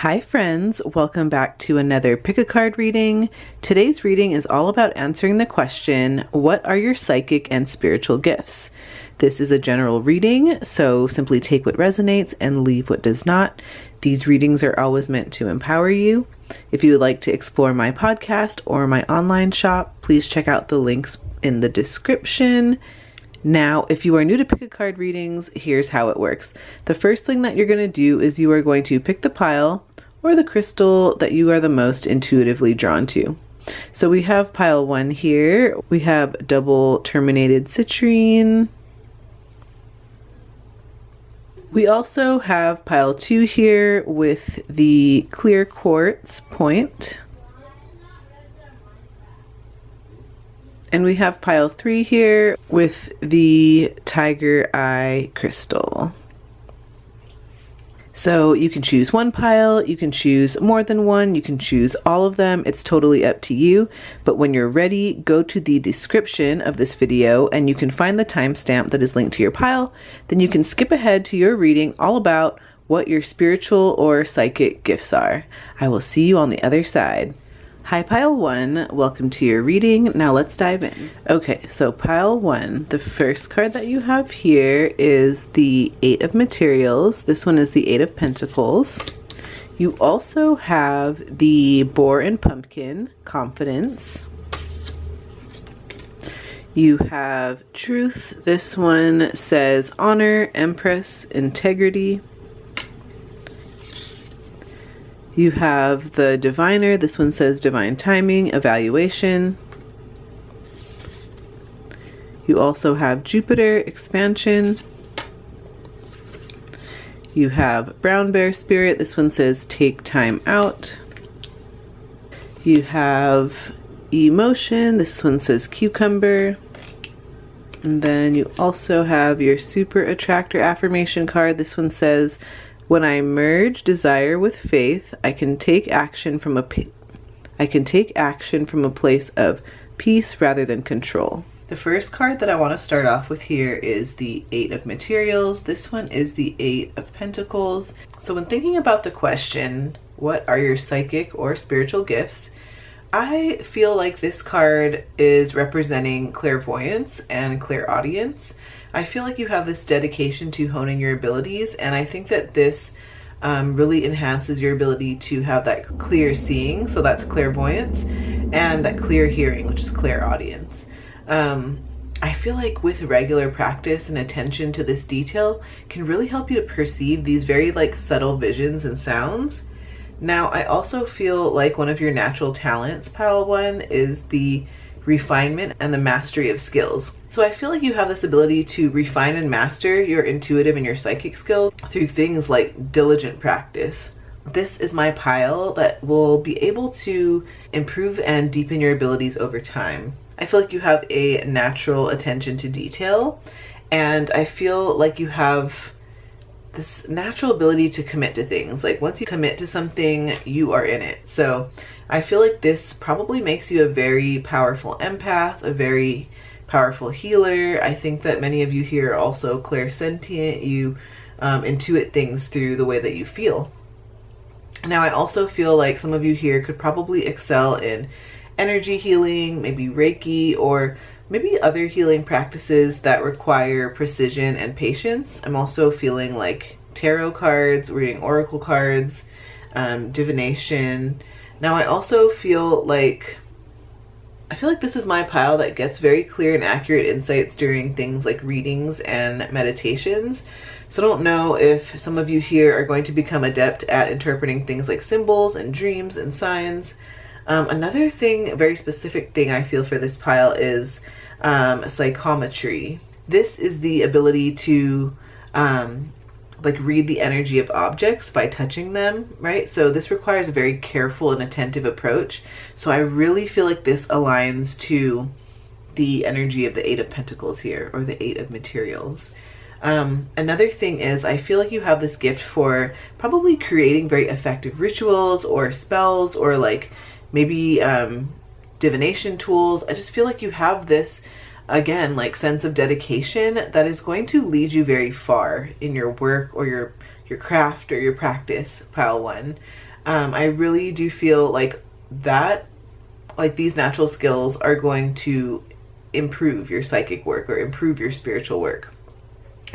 Hi friends, welcome back to another pick a card reading. Today's reading is all about answering the question, what are your psychic and spiritual gifts? This is a general reading, so simply take what resonates and leave what does not. These readings are always meant to empower you. If you would like to explore my podcast or my online shop, please check out the links in the description. Now, if you are new to pick a card readings, here's how it works. The first thing that you're going to do is you are going to pick the pile or the crystal that you are the most intuitively drawn to. So we have pile 1 here. We have double terminated citrine. We also have pile 2 here with the clear quartz point. And we have pile 3 here with the tiger eye crystal. So you can choose one pile, you can choose more than one, you can choose all of them. It's totally up to you. But when you're ready, go to the description of this video and you can find the timestamp that is linked to your pile. Then you can skip ahead to your reading all about what your spiritual or psychic gifts are. I will see you on the other side. Hi pile 1, welcome to your reading. Now let's dive in. Okay, so pile 1, the first card that you have here is the 8 of materials. This one is the 8 of pentacles. You also have the boar and pumpkin, confidence. You have truth. This one says honor, empress, integrity. You have the diviner. This one says divine timing, evaluation. You also have Jupiter, expansion. You have brown bear spirit. This one says take time out. You have emotion. This one says cucumber. And then you also have your super attractor affirmation card. This one says, when I merge desire with faith, I can take action from a place of peace rather than control. The first card that I want to start off with here is the 8 of materials. This one is the 8 of pentacles. So when thinking about the question, what are your psychic or spiritual gifts? I feel like this card is representing clairvoyance and clairaudience. I feel like you have this dedication to honing your abilities, and I think that this really enhances your ability to have that clear seeing, so that's clairvoyance, and that clear hearing, which is clairaudience. I feel like with regular practice and attention to this detail can really help you to perceive these very subtle visions and sounds. Now, I also feel like one of your natural talents, pile 1, is the refinement and the mastery of skills. So I feel like you have this ability to refine and master your intuitive and your psychic skills through things like diligent practice. This is my pile that will be able to improve and deepen your abilities over time. I feel like you have a natural attention to detail, and I feel like you have this natural ability to commit to things. Like once you commit to something, you are in it. So I feel like this probably makes you a very powerful empath, a very powerful healer. I think that many of you here are also clairsentient. You intuit things through the way that you feel. Now I also feel like some of you here could probably excel in energy healing, maybe Reiki, or maybe other healing practices that require precision and patience. I'm also feeling like tarot cards, reading oracle cards, divination. Now I also feel like this is my pile that gets very clear and accurate insights during things like readings and meditations. So I don't know if some of you here are going to become adept at interpreting things like symbols and dreams and signs. Another thing, a very specific thing I feel for this pile is psychometry. This is the ability to read the energy of objects by touching them, right? So this requires a very careful and attentive approach. So I really feel like this aligns to the energy of the 8 of Pentacles here, or the 8 of materials. Another thing is I feel like you have this gift for probably creating very effective rituals or spells, or maybe divination tools. I just feel like you have this, again, sense of dedication that is going to lead you very far in your work or your craft or your practice, pile 1. I really do feel like that, like these natural skills are going to improve your psychic work or improve your spiritual work.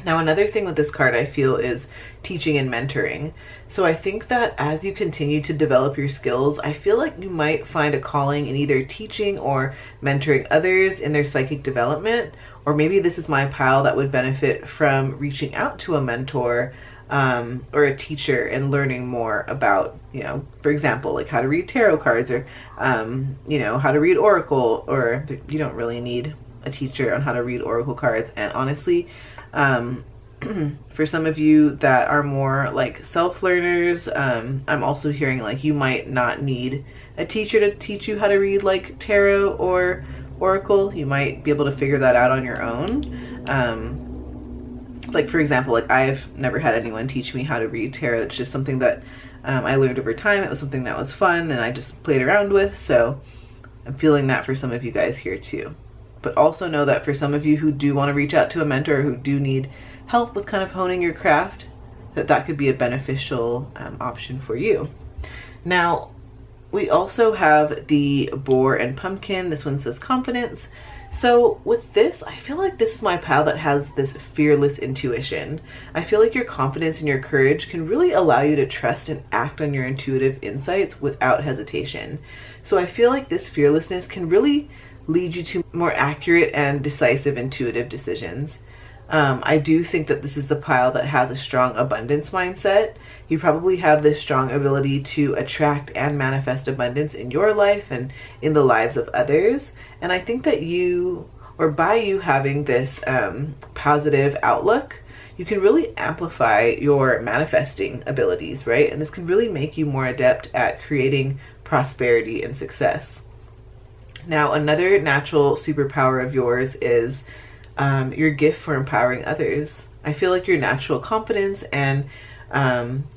Now, another thing with this card I feel is teaching and mentoring. So I think that as you continue to develop your skills, I feel like you might find a calling in either teaching or mentoring others in their psychic development, or maybe this is my pile that would benefit from reaching out to a mentor or a teacher and learning more about, you know, for example, like how to read tarot cards or, you know, how to read oracle, or you don't really need a teacher on how to read oracle cards. And honestly, for some of you that are more like self-learners, I'm also hearing like you might not need a teacher to teach you how to read like tarot or oracle. You might be able to figure that out on your own. Like for example, like I've never had anyone teach me how to read tarot. It's just something that I learned over time. It was something that was fun and I just played around with. So I'm feeling that for some of you guys here too. But also know that for some of you who do want to reach out to a mentor, who do need help with kind of honing your craft, that could be a beneficial option for you. Now, we also have the boar and pumpkin. This one says confidence. So with this, I feel like this is my pal that has this fearless intuition. I feel like your confidence and your courage can really allow you to trust and act on your intuitive insights without hesitation. So I feel like this fearlessness can really lead you to more accurate and decisive intuitive decisions. I do think that this is the pile that has a strong abundance mindset. You probably have this strong ability to attract and manifest abundance in your life and in the lives of others. And I think that you, or by you having this positive outlook, you can really amplify your manifesting abilities, right? And this can really make you more adept at creating prosperity and success. Now, another natural superpower of yours is your gift for empowering others. I feel like your natural confidence and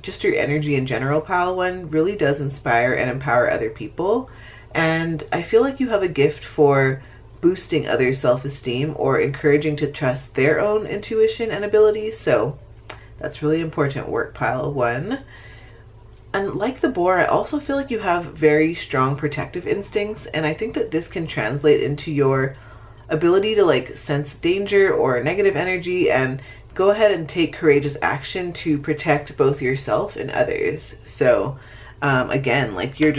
just your energy in general, pile one, really does inspire and empower other people. And I feel like you have a gift for boosting others' self-esteem or encouraging to trust their own intuition and abilities. So that's really important work, pile one. And like the boar, I also feel like you have very strong protective instincts, and I think that this can translate into your ability to like sense danger or negative energy and go ahead and take courageous action to protect both yourself and others. So again, like you're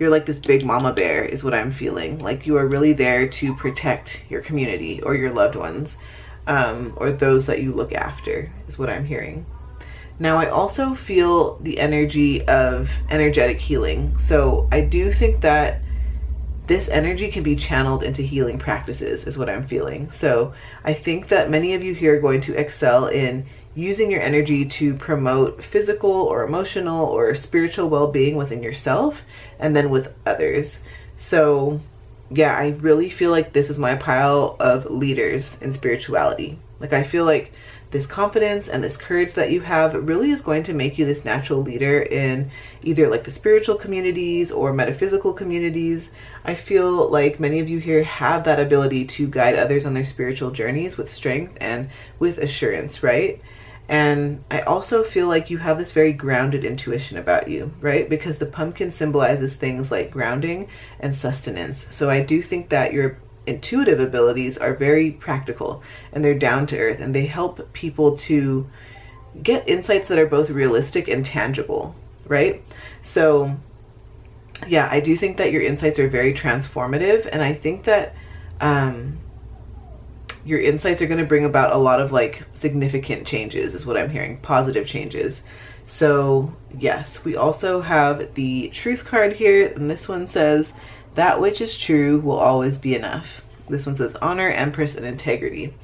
like this big mama bear is what I'm feeling. Like you are really there to protect your community or your loved ones, or those that you look after is what I'm hearing. Now, I also feel the energy of energetic healing. So I do think that this energy can be channeled into healing practices is what I'm feeling. So I think that many of you here are going to excel in using your energy to promote physical or emotional or spiritual well-being within yourself and then with others. So yeah, I really feel like this is my pile of leaders in spirituality. Like I feel like this confidence and this courage that you have really is going to make you this natural leader in either like the spiritual communities or metaphysical communities. I feel like many of you here have that ability to guide others on their spiritual journeys with strength and with assurance, right? And I also feel like you have this very grounded intuition about you, right? Because the pumpkin symbolizes things like grounding and sustenance. So I do think that your intuitive abilities are very practical and they're down to earth and they help people to get insights that are both realistic and tangible, right? So yeah, I do think that your insights are very transformative, and I think that your insights are going to bring about a lot of like significant changes is what I'm hearing, positive changes. So yes, we also have the truth card here, and this one says, that which is true will always be enough. This one says honor, empress, and integrity.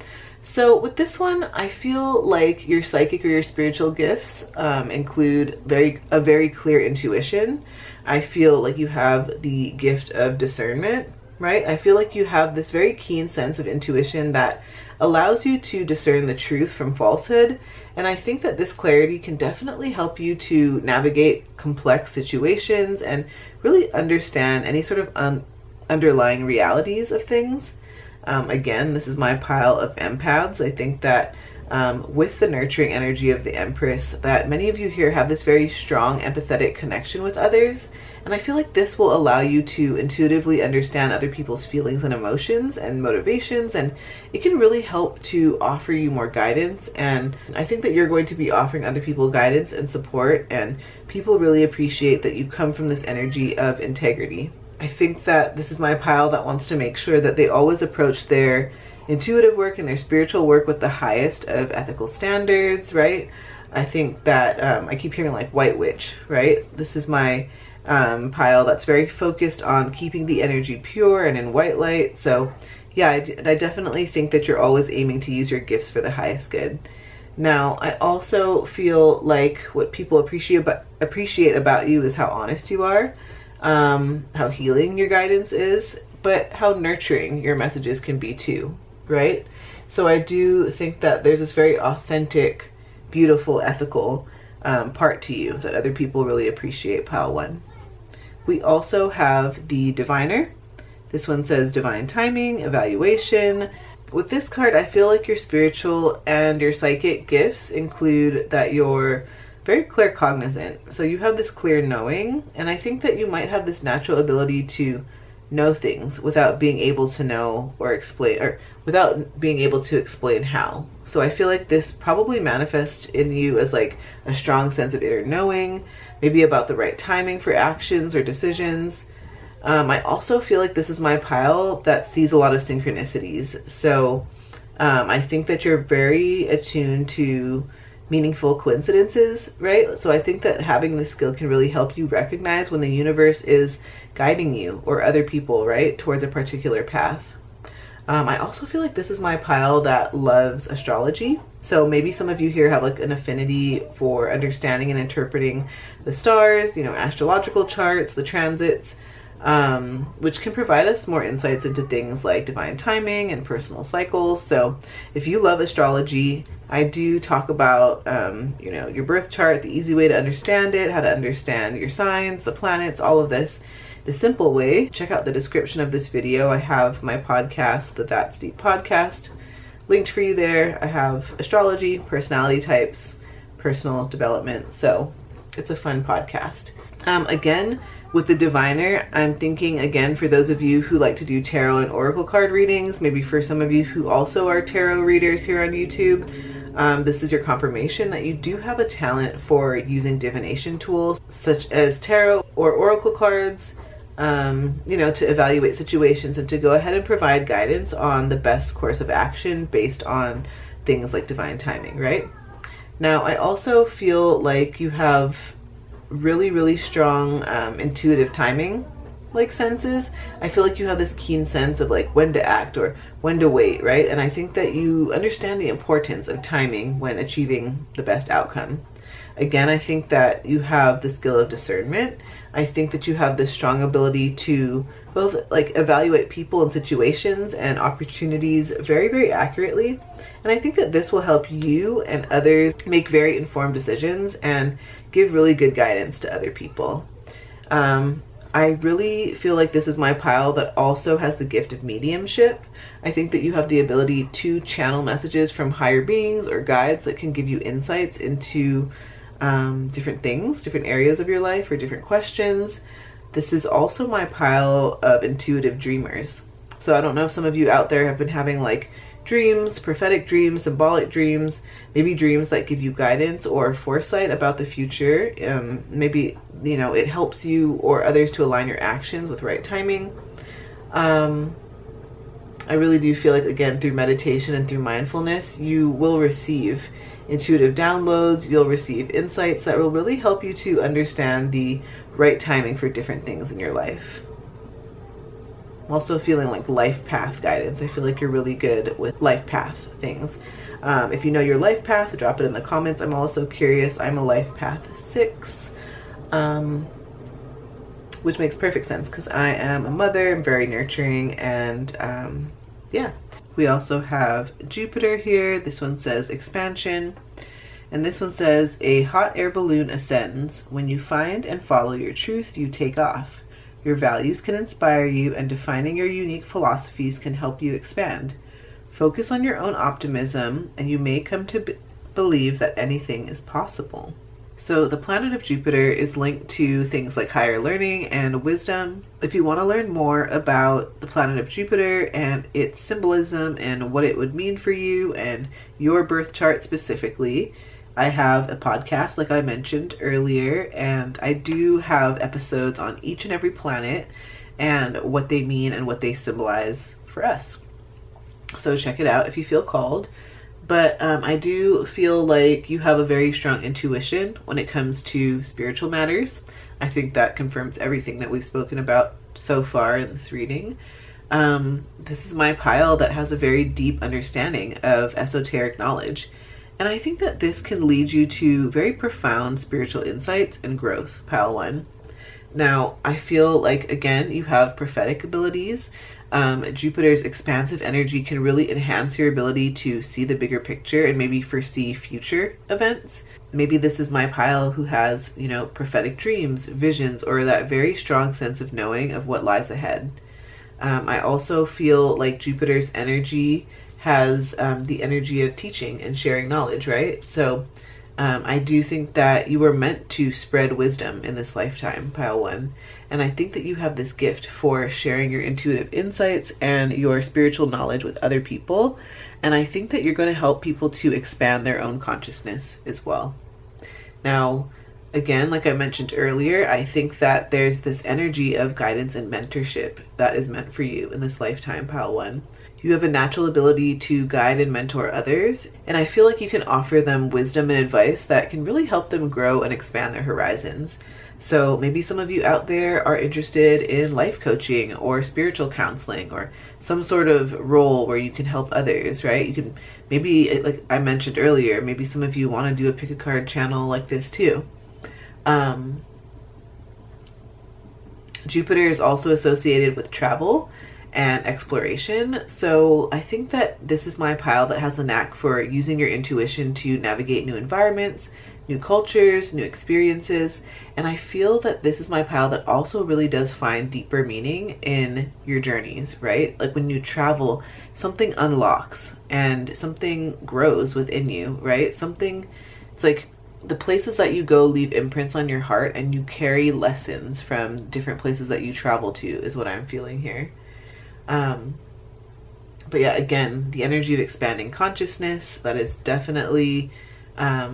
So with this one, I feel like your psychic or your spiritual gifts include a very clear intuition. I feel like you have the gift of discernment, right? I feel like you have this very keen sense of intuition that allows you to discern the truth from falsehood. And I think that this clarity can definitely help you to navigate complex situations and really understand any sort of underlying realities of things. Again, this is my pile of empaths. I think that with the nurturing energy of the Empress, that many of you here have this very strong empathetic connection with others. And I feel like this will allow you to intuitively understand other people's feelings and emotions and motivations, and it can really help to offer you more guidance. And I think that you're going to be offering other people guidance and support, and people really appreciate that you come from this energy of integrity. I think that this is my pile that wants to make sure that they always approach their intuitive work and their spiritual work with the highest of ethical standards, right? I think that I keep hearing like white witch, right? This is my pile that's very focused on keeping the energy pure and in white light. So yeah, I definitely think that you're always aiming to use your gifts for the highest good. Now, I also feel like what people appreciate about you is how honest you are, how healing your guidance is, but how nurturing your messages can be too, right? So I do think that there's this very authentic, beautiful, ethical part to you that other people really appreciate, pile 1. We also have the Diviner. This one says divine timing, evaluation. With this card, I feel like your spiritual and your psychic gifts include that you're very claircognizant. So you have this clear knowing, and I think that you might have this natural ability to know things without being able to know or explain, or without being able to explain how. So I feel like this probably manifests in you as like a strong sense of inner knowing, maybe about the right timing for actions or decisions. I also feel like this is my pile that sees a lot of synchronicities. So I think that you're very attuned to meaningful coincidences, right? So I think that having this skill can really help you recognize when the universe is guiding you or other people, right, towards a particular path. I also feel like this is my pile that loves astrology. So maybe some of you here have like an affinity for understanding and interpreting the stars, you know, astrological charts, the transits, which can provide us more insights into things like divine timing and personal cycles. So if you love astrology, I do talk about, you know, your birth chart, the easy way to understand it, how to understand your signs, the planets, all of this. The simple way, check out the description of this video. I have my podcast, the That's Deep podcast, linked for you there. I have astrology, personality types, personal development. So it's a fun podcast. Again, with the Diviner, I'm thinking again for those of you who like to do tarot and oracle card readings, maybe for some of you who also are tarot readers here on YouTube, this is your confirmation that you do have a talent for using divination tools such as tarot or oracle cards, you know, to evaluate situations and to go ahead and provide guidance on the best course of action based on things like divine timing, right? Now, I also feel like you have really, really strong intuitive timing like senses. I feel like you have this keen sense of like when to act or when to wait, right? And I think that you understand the importance of timing when achieving the best outcome. Again, I think that you have the skill of discernment. I think that you have this strong ability to both like evaluate people and situations and opportunities very, very accurately. And I think that this will help you and others make very informed decisions and give really good guidance to other people. I really feel like this is my pile that also has the gift of mediumship. I think that you have the ability to channel messages from higher beings or guides that can give you insights into different things, different areas of your life or different questions. This is also my pile of intuitive dreamers. So I don't know if some of you out there have been having like dreams, prophetic dreams, symbolic dreams, maybe dreams that give you guidance or foresight about the future. Maybe, you know, it helps you or others to align your actions with right timing. I really do feel like, again, through meditation and through mindfulness, you will receive intuitive downloads, you'll receive insights that will really help you to understand the right timing for different things in your life. I'm also feeling like life path guidance. I feel like you're really good with life path things. If you know your life path, drop it in the comments. I'm also curious. I'm a life path 6, which makes perfect sense because I am a mother. I'm very nurturing, and yeah. We also have Jupiter here. This one says expansion. And this one says a hot air balloon ascends. When you find and follow your truth, you take off. Your values can inspire you, and defining your unique philosophies can help you expand. Focus on your own optimism, and you may come to believe that anything is possible. So the planet of Jupiter is linked to things like higher learning and wisdom. If you want to learn more about the planet of Jupiter and its symbolism and what it would mean for you and your birth chart specifically, I have a podcast, like I mentioned earlier, and I do have episodes on each and every planet and what they mean and what they symbolize for us. So check it out if you feel called. But I do feel like you have a very strong intuition when it comes to spiritual matters. I think that confirms everything that we've spoken about so far in this reading. This is my pile that has a very deep understanding of esoteric knowledge. And I think that this can lead you to very profound spiritual insights and growth, pile 1. Now, I feel like, again, you have prophetic abilities. Jupiter's expansive energy can really enhance your ability to see the bigger picture and maybe foresee future events. Maybe this is my pile who has, prophetic dreams, visions, or that very strong sense of knowing of what lies ahead. I also feel like Jupiter's energy has the energy of teaching and sharing knowledge, right? So I do think that you were meant to spread wisdom in this lifetime, pile 1. And I think that you have this gift for sharing your intuitive insights and your spiritual knowledge with other people. And I think that you're going to help people to expand their own consciousness as well. Now, again, like I mentioned earlier, I think that there's this energy of guidance and mentorship that is meant for you in this lifetime, pile 1. You have a natural ability to guide and mentor others, and I feel like you can offer them wisdom and advice that can really help them grow and expand their horizons. So maybe some of you out there are interested in life coaching or spiritual counseling or some sort of role where you can help others, right? You can maybe, like I mentioned earlier, maybe some of you want to do a pick a card channel like this too. Jupiter is also associated with travel and exploration. So I think that this is my pile that has a knack for using your intuition to navigate new environments, new cultures, new experiences. And I feel that this is my pile that also really does find deeper meaning in your journeys, right? Like when you travel, something unlocks and something grows within you, right? It's like the places that you go leave imprints on your heart, and you carry lessons from different places that you travel to, is what I'm feeling here. But yeah, again, the energy of expanding consciousness, that is definitely, I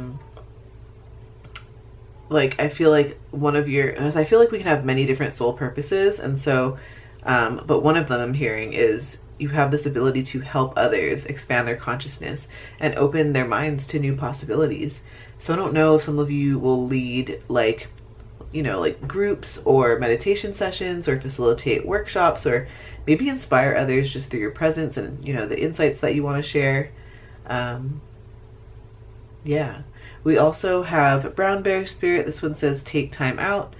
feel like I feel like we can have many different soul purposes. And so, but one of them I'm hearing is you have this ability to help others expand their consciousness and open their minds to new possibilities. So I don't know if some of you will lead like groups or meditation sessions or facilitate workshops or maybe inspire others just through your presence and, the insights that you want to share. Yeah. We also have Brown Bear Spirit. This one says take time out.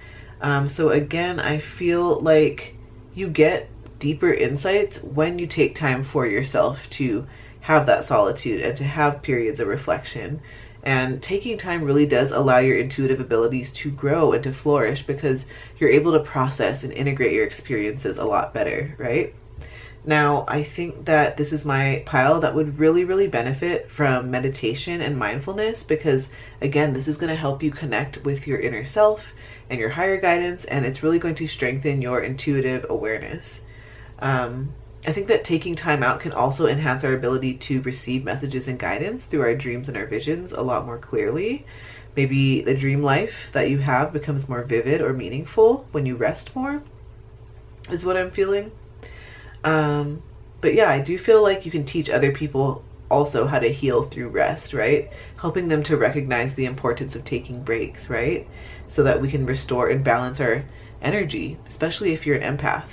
So again, I feel like you get deeper insights when you take time for yourself to have that solitude and to have periods of reflection. And taking time really does allow your intuitive abilities to grow and to flourish because you're able to process and integrate your experiences a lot better, right? Now, I think that this is my pile that would really, really benefit from meditation and mindfulness because, again, this is going to help you connect with your inner self and your higher guidance, and it's really going to strengthen your intuitive awareness. I think that taking time out can also enhance our ability to receive messages and guidance through our dreams and our visions a lot more clearly. Maybe the dream life that you have becomes more vivid or meaningful when you rest more, is what I'm feeling. But yeah, I do feel like you can teach other people also how to heal through rest, right? Helping them to recognize the importance of taking breaks, right? So that we can restore and balance our energy, especially if you're an empath.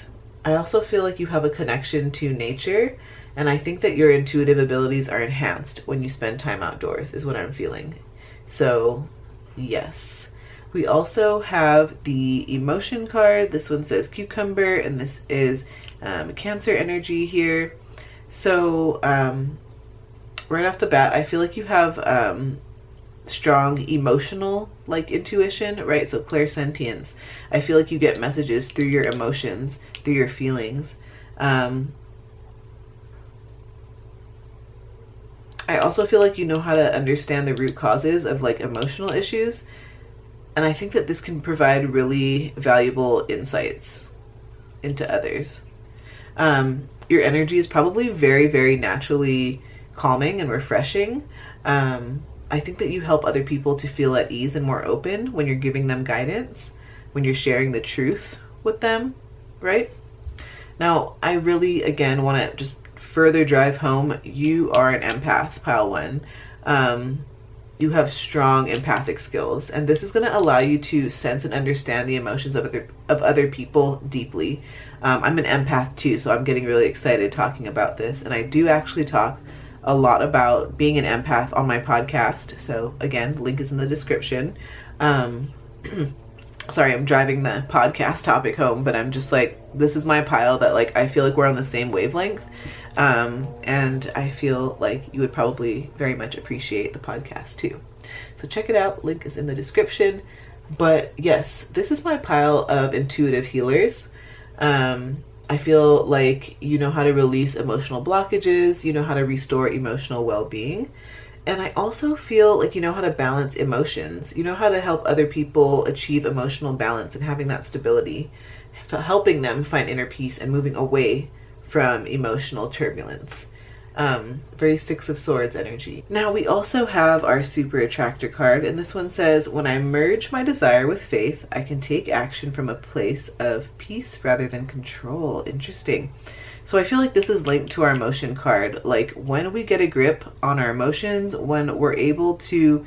I also feel like you have a connection to nature, and I think that your intuitive abilities are enhanced when you spend time outdoors, is what I'm feeling. So, yes. We also have the emotion card. This one says cucumber, and this is Cancer energy here. So, right off the bat, I feel like you have strong emotional intuition, right? So clairsentience. I feel like you get messages through your emotions, through your feelings. I also feel like you know how to understand the root causes of like emotional issues. And I think that this can provide really valuable insights into others. Your energy is probably very, very naturally calming and refreshing. I think that you help other people to feel at ease and more open when you're giving them guidance, when you're sharing the truth with them, right? Now, I really, again, want to just further drive home, you are an empath, pile 1. You have strong empathic skills, and this is going to allow you to sense and understand the emotions of other people deeply. I'm an empath too, so I'm getting really excited talking about this, and I do actually talk a lot about being an empath on my podcast. So again, the link is in the description. Sorry, I'm driving the podcast topic home, but I'm just like, this is my pile that like, I feel like we're on the same wavelength. And I feel like you would probably very much appreciate the podcast too. So check it out. Link is in the description. But yes, this is my pile of intuitive healers. I feel like you know how to release emotional blockages, you know how to restore emotional well-being. And I also feel like you know how to balance emotions. You know how to help other people achieve emotional balance and having that stability, helping them find inner peace and moving away from emotional turbulence. Very Six of Swords energy. Now we also have our Super Attractor card, and this one says, when I merge my desire with faith, I can take action from a place of peace rather than control. Interesting. So I feel like this is linked to our emotion card. Like when we get a grip on our emotions, when we're able to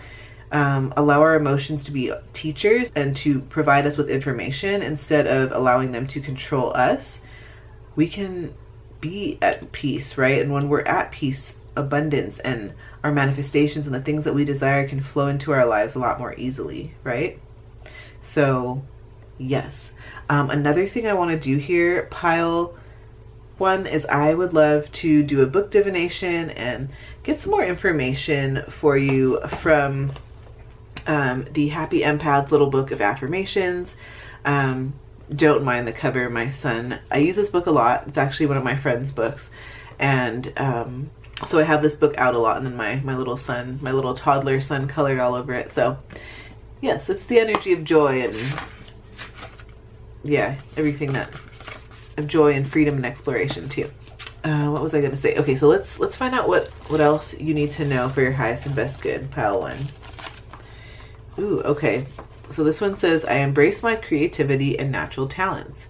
allow our emotions to be teachers and to provide us with information instead of allowing them to control us, we can be at peace, right? And when we're at peace, abundance and our manifestations and the things that we desire can flow into our lives a lot more easily, right? So yes. Another thing I want to do here, pile 1, is I would love to do a book divination and get some more information for you from the Happy Empath Little Book of Affirmations. Don't mind the cover, my son. I use this book a lot. It's actually one of my friend's books. And so I have this book out a lot, and then my little son, my little toddler son, colored all over it. So yes, it's the energy of joy and yeah, everything that of joy and freedom and exploration too. What was I going to say? Okay, so let's find out what else you need to know for your highest and best good, pile 1. Ooh, okay. So this one says, I embrace my creativity and natural talents.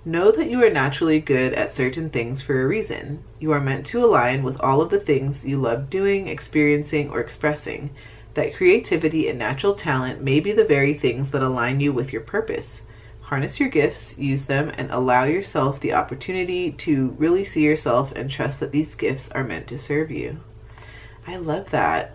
Know that you are naturally good at certain things for a reason. You are meant to align with all of the things you love doing, experiencing, or expressing. That creativity and natural talent may be the very things that align you with your purpose. Harness your gifts, use them, and allow yourself the opportunity to really see yourself and trust that these gifts are meant to serve you. I love that.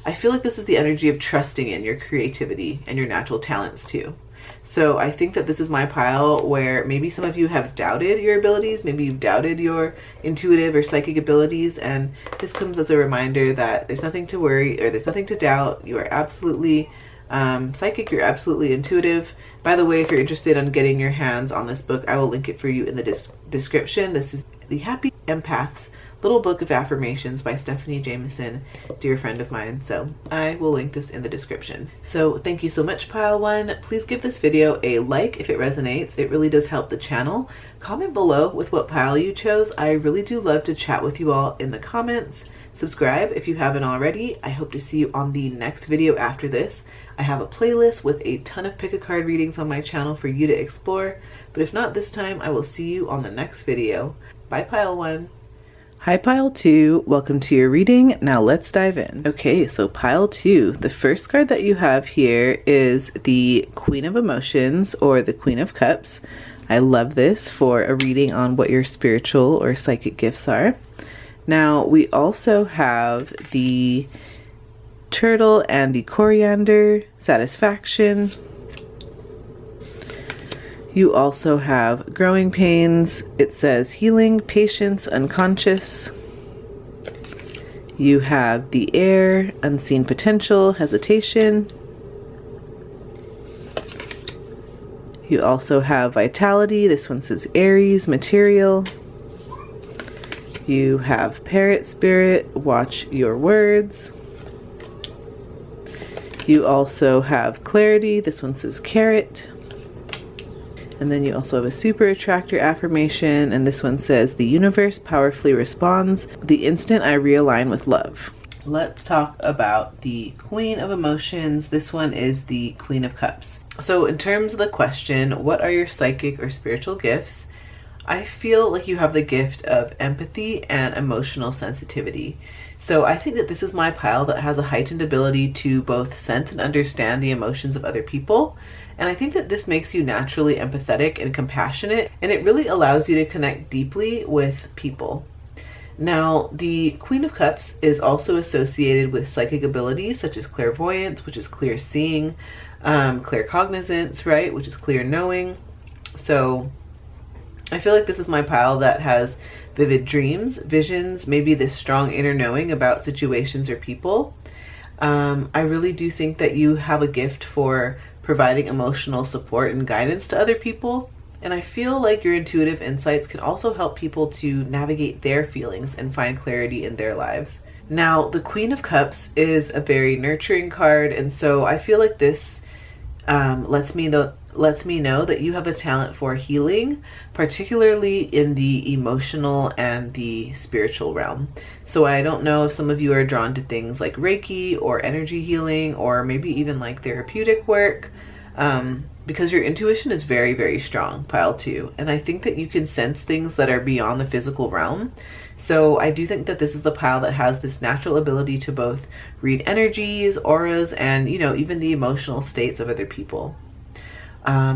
I feel like this is the energy of trusting in your creativity and your natural talents too. So I think that this is my pile where maybe some of you have doubted your abilities, maybe you've doubted your intuitive or psychic abilities, and this comes as a reminder that there's nothing to worry or there's nothing to doubt. You are absolutely psychic, you're absolutely intuitive. By the way, if you're interested in getting your hands on this book, I will link it for you in the description. This is the Happy Empath's Little Book of Affirmations by Stephanie Jameson, dear friend of mine. So I will link this in the description. So thank you so much, pile 1. Please give this video a like if it resonates. It really does help the channel. Comment below with what pile you chose. I really do love to chat with you all in the comments. Subscribe if you haven't already. I hope to see you on the next video after this. I have a playlist with a ton of pick a card readings on my channel for you to explore. But if not this time, I will see you on the next video. Bye, pile 1. Hi pile 2, welcome to your reading. Now let's dive in. Okay, so pile 2, the first card that you have here is the Queen of Emotions or the Queen of Cups. I love this for a reading on what your spiritual or psychic gifts are. Now we also have the Turtle and the Coriander, Satisfaction. You also have Growing Pains. It says Healing, Patience, Unconscious. You have the Air, Unseen Potential, Hesitation. You also have Vitality. This one says Aries, Material. You have Parrot Spirit, watch your words. You also have Clarity. This one says Carrot. And then you also have a Super Attractor affirmation, and this one says, the universe powerfully responds the instant I realign with love. Let's talk about the Queen of Emotions. This one is the Queen of Cups. So in terms of the question, what are your psychic or spiritual gifts? I feel like you have the gift of empathy and emotional sensitivity. So I think that this is my pile that has a heightened ability to both sense and understand the emotions of other people. And I think that this makes you naturally empathetic and compassionate, and it really allows you to connect deeply with people. Now, the Queen of Cups is also associated with psychic abilities such as clairvoyance, which is clear seeing, claircognizance, right, which is clear knowing. So I feel like this is my pile that has vivid dreams, visions, maybe this strong inner knowing about situations or people. I really do think that you have a gift for providing emotional support and guidance to other people. And I feel like your intuitive insights can also help people to navigate their feelings and find clarity in their lives. Now, the Queen of Cups is a very nurturing card, and so I feel like this lets me know that you have a talent for healing, particularly in the emotional and the spiritual realm. So I don't know if some of you are drawn to things like Reiki or energy healing, or maybe even like therapeutic work, because your intuition is very, very strong, pile 2. And I think that you can sense things that are beyond the physical realm. So I do think that this is the pile that has this natural ability to both read energies, auras, and, you know, even the emotional states of other people.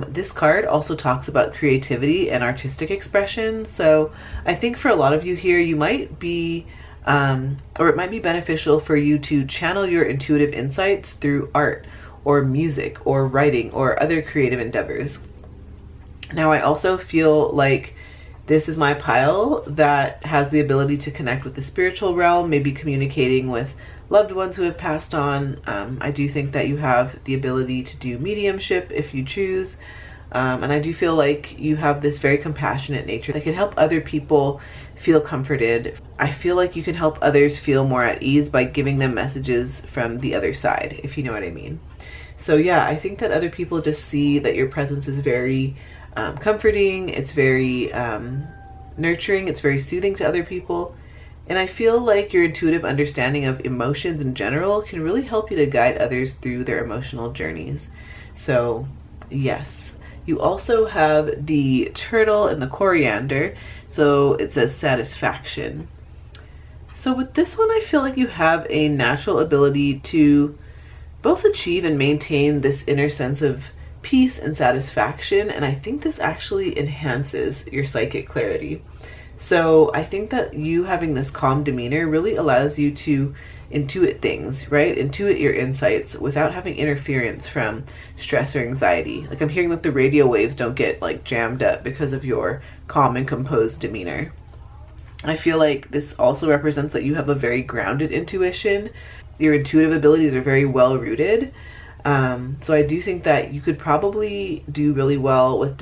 This card also talks about creativity and artistic expression. So I think for a lot of you here, you might be, or it might be beneficial for you to channel your intuitive insights through art or music or writing or other creative endeavors. Now, I also feel like this is my pile that has the ability to connect with the spiritual realm, maybe communicating with loved ones who have passed on. I do think that you have the ability to do mediumship if you choose. And I do feel like you have this very compassionate nature that can help other people feel comforted. I feel like you can help others feel more at ease by giving them messages from the other side, if you know what I mean. So yeah, I think that other people just see that your presence is very comforting, it's very nurturing, it's very soothing to other people. And I feel like your intuitive understanding of emotions in general can really help you to guide others through their emotional journeys. So yes, you also have the turtle and the coriander. So it says satisfaction. So with this one, I feel like you have a natural ability to both achieve and maintain this inner sense of peace and satisfaction. And I think this actually enhances your psychic clarity. So I think that you having this calm demeanor really allows you to intuit things, right? Intuit your insights without having interference from stress or anxiety. Like I'm hearing that the radio waves don't get like jammed up because of your calm and composed demeanor. I feel like this also represents that you have a very grounded intuition. Your intuitive abilities are very well rooted. So I do think that you could probably do really well with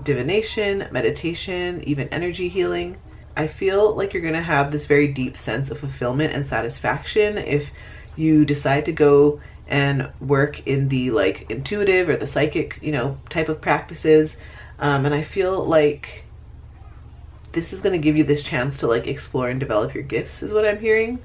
divination, meditation, even energy healing. I feel like you're going to have this very deep sense of fulfillment and satisfaction if you decide to go and work in the like intuitive or the psychic, you know, type of practices. And I feel like this is going to give you this chance to like explore and develop your gifts is what I'm hearing.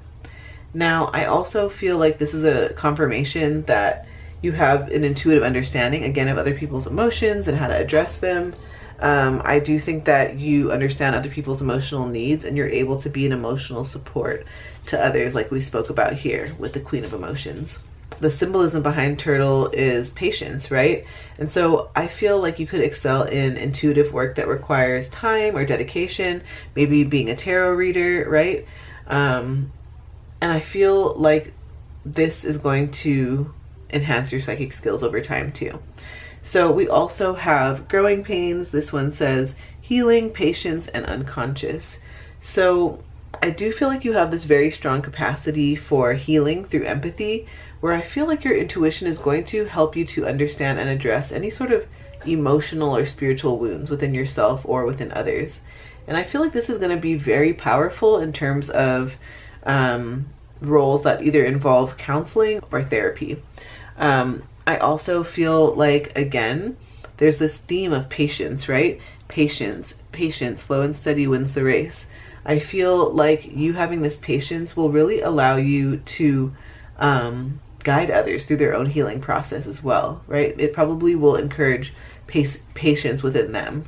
Now, I also feel like this is a confirmation that you have an intuitive understanding, again, of other people's emotions and how to address them. I do think that you understand other people's emotional needs and you're able to be an emotional support to others like we spoke about here with the Queen of Emotions. The symbolism behind turtle is patience, right? And so I feel like you could excel in intuitive work that requires time or dedication, maybe being a tarot reader, right? And I feel like this is going to enhance your psychic skills over time too. So we also have growing pains. This one says healing, patience, and unconscious. So I do feel like you have this very strong capacity for healing through empathy, where I feel like your intuition is going to help you to understand and address any sort of emotional or spiritual wounds within yourself or within others. And I feel like this is going to be very powerful in terms of roles that either involve counseling or therapy. I also feel like, again, there's this theme of patience, right? Patience, slow and steady wins the race. I feel like you having this patience will really allow you to guide others through their own healing process as well, right? It probably will encourage patience within them.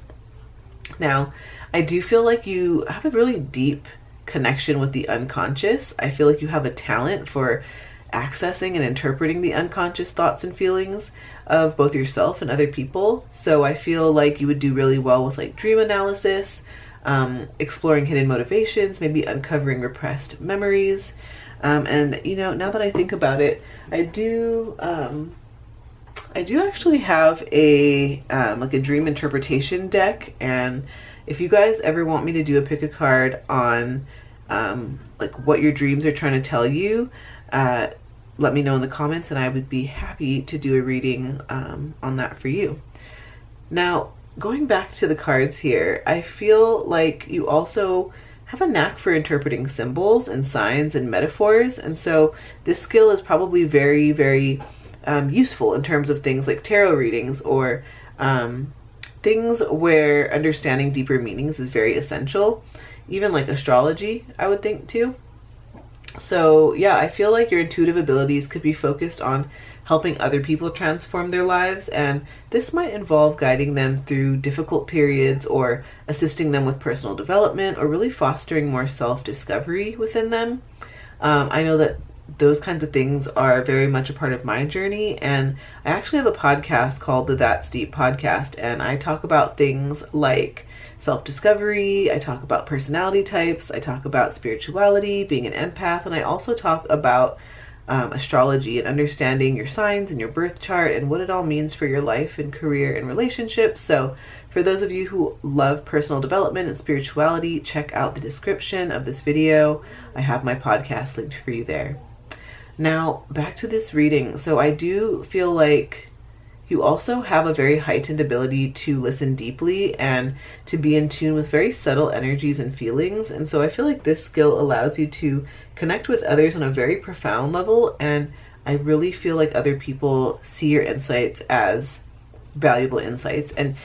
Now, I do feel like you have a really deep connection with the unconscious. I feel like you have a talent for accessing and interpreting the unconscious thoughts and feelings of both yourself and other people. So I feel like you would do really well with like dream analysis, exploring hidden motivations, maybe uncovering repressed memories. And you know, now that I think about it, I do actually have a like a dream interpretation deck, and if you guys ever want me to do a pick a card on like what your dreams are trying to tell you, let me know in the comments and I would be happy to do a reading on that for you. Now, going back to the cards here, I feel like you also have a knack for interpreting symbols and signs and metaphors, and so this skill is probably very, very useful in terms of things like tarot readings or things where understanding deeper meanings is very essential. Even like astrology, I would think too. So yeah, I feel like your intuitive abilities could be focused on helping other people transform their lives, and this might involve guiding them through difficult periods or assisting them with personal development or really fostering more self-discovery within them. I know that those kinds of things are very much a part of my journey, and I actually have a podcast called the That's Deep podcast, and I talk about things like self-discovery, I talk about personality types, I talk about spirituality, being an empath, and I also talk about astrology and understanding your signs and your birth chart and what it all means for your life and career and relationships. So for those of you who love personal development and spirituality, check out the description of this video. I have my podcast linked for you there. Now, back to this reading. So I do feel like you also have a very heightened ability to listen deeply and to be in tune with very subtle energies and feelings. And so I feel like this skill allows you to connect with others on a very profound level. And I really feel like other people see your insights as valuable insights. And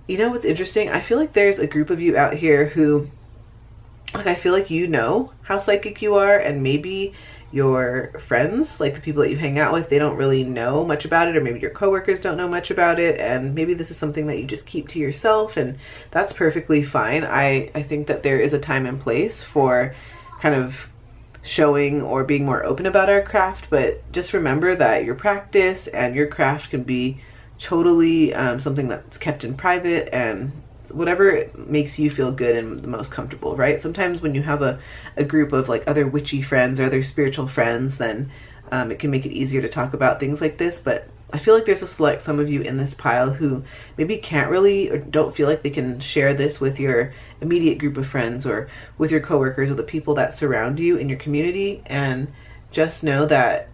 you know what's interesting? I feel like there's a group of you out here who, like, I feel like you know how psychic you are, and maybe your friends, like the people that you hang out with, they don't really know much about it, or maybe your coworkers don't know much about it, and maybe this is something that you just keep to yourself, and that's perfectly fine. I think that there is a time and place for kind of showing or being more open about our craft, but just remember that your practice and your craft can be totally something that's kept in private, and whatever makes you feel good and the most comfortable, right? Sometimes when you have a group of like other witchy friends or other spiritual friends, then it can make it easier to talk about things like this. But I feel like there's a select some of you in this pile who maybe can't really or don't feel like they can share this with your immediate group of friends or with your coworkers or the people that surround you in your community. And just know that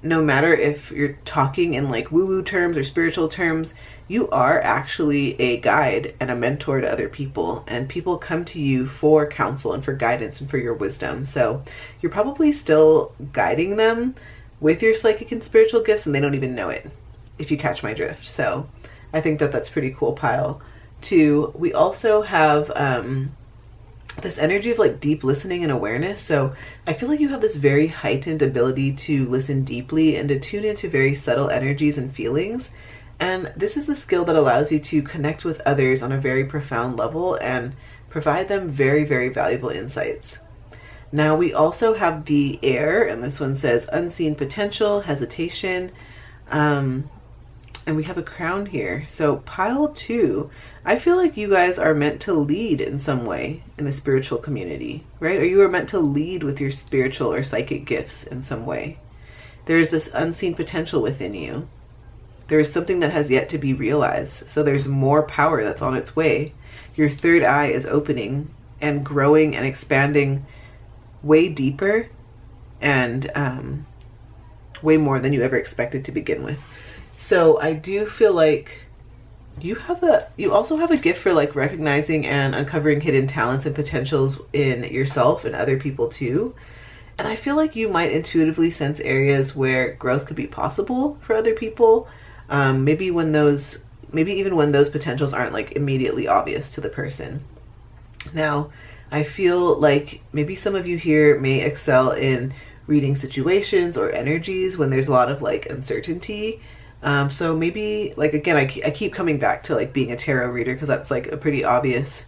no matter if you're talking in like woo-woo terms or spiritual terms, you are actually a guide and a mentor to other people, and people come to you for counsel and for guidance and for your wisdom. So you're probably still guiding them with your psychic and spiritual gifts, and they don't even know it, if you catch my drift. So I think that that's pretty cool pile. Two, we also have this energy of like deep listening and awareness. So I feel like you have this very heightened ability to listen deeply and to tune into very subtle energies and feelings. And this is the skill that allows you to connect with others on a very profound level and provide them very, very valuable insights. Now we also have the air, and this one says unseen potential, hesitation, and we have a crown here. So pile 2, I feel like you guys are meant to lead in some way in the spiritual community, right? Or you are meant to lead with your spiritual or psychic gifts in some way. There is this unseen potential within you. There is something that has yet to be realized. So there's more power that's on its way. Your third eye is opening and growing and expanding way deeper and way more than you ever expected to begin with. So I do feel like You also have a gift for like recognizing and uncovering hidden talents and potentials in yourself and other people too. And I feel like you might intuitively sense areas where growth could be possible for other people. Maybe even when those potentials aren't like immediately obvious to the person. Now, I feel like maybe some of you here may excel in reading situations or energies when there's a lot of like uncertainty. So maybe like, again, I keep coming back to like being a tarot reader because that's like a pretty obvious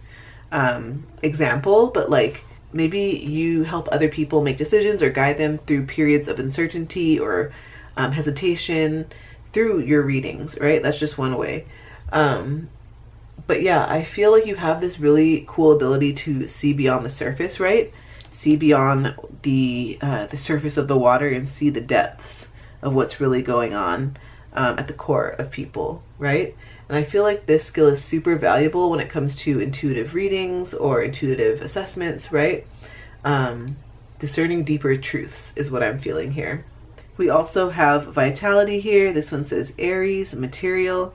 example, but like maybe you help other people make decisions or guide them through periods of uncertainty or hesitation through your readings, right? That's just one way. But yeah, I feel like you have this really cool ability to see beyond the surface, right? See beyond the surface of the water and see the depths of what's really going on at the core of people, right? And I feel like this skill is super valuable when it comes to intuitive readings or intuitive assessments, right? Discerning deeper truths is what I'm feeling here. We also have vitality here. This one says Aries, material,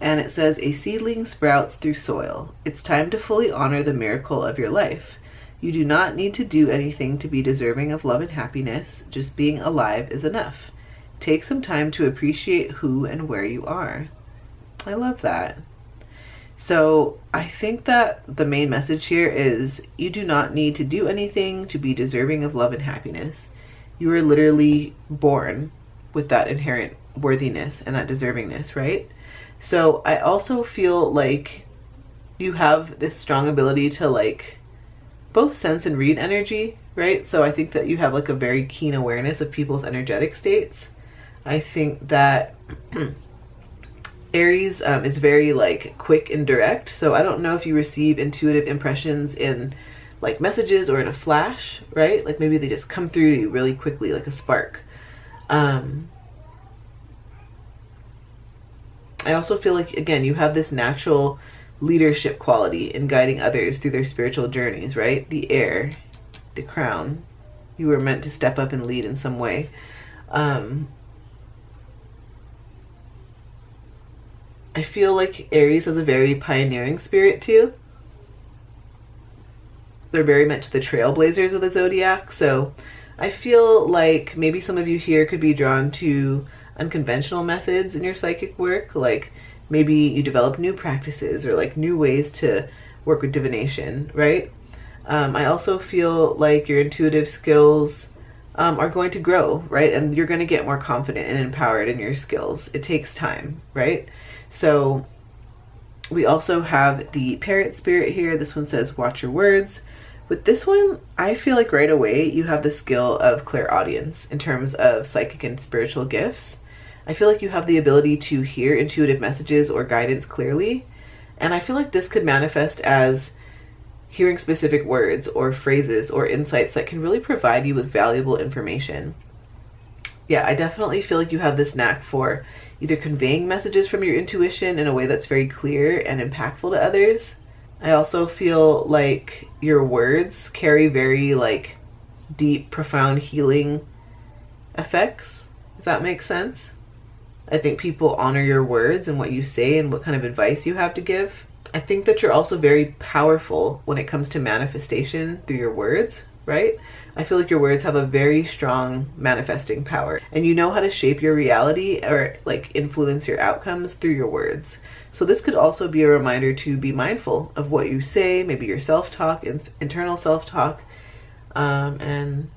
and it says a seedling sprouts through soil. It's time to fully honor the miracle of your life. You do not need to do anything to be deserving of love and happiness. Just being alive is enough. Take some time to appreciate who and where you are. I love that. So I think that the main message here is you do not need to do anything to be deserving of love and happiness. You are literally born with that inherent worthiness and that deservingness, right? So I also feel like you have this strong ability to like both sense and read energy, right? So I think that you have like a very keen awareness of people's energetic states. I think that Aries is very like quick and direct. So I don't know if you receive intuitive impressions in like messages or in a flash, right? Like maybe they just come through you really quickly like a spark. I also feel like, again, you have this natural leadership quality in guiding others through their spiritual journeys, right? The air, the crown. You were meant to step up and lead in some way. I feel like Aries has a very pioneering spirit too. They're very much the trailblazers of the zodiac. So I feel like maybe some of you here could be drawn to unconventional methods in your psychic work. Like maybe you develop new practices or like new ways to work with divination, right? I also feel like your intuitive skills are going to grow, right? And you're going to get more confident and empowered in your skills. It takes time, right? So we also have the parrot spirit here. This one says, watch your words. With this one, I feel like right away you have the skill of clairaudience in terms of psychic and spiritual gifts. I feel like you have the ability to hear intuitive messages or guidance clearly. And I feel like this could manifest as hearing specific words or phrases or insights that can really provide you with valuable information. Yeah, I definitely feel like you have this knack for either conveying messages from your intuition in a way that's very clear and impactful to others. I also feel like your words carry very like deep, profound healing effects, if that makes sense. I think people honor your words and what you say and what kind of advice you have to give. I think that you're also very powerful when it comes to manifestation through your words, right? I feel like your words have a very strong manifesting power, and you know how to shape your reality or like influence your outcomes through your words. So this could also be a reminder to be mindful of what you say, maybe your self-talk, internal self-talk, and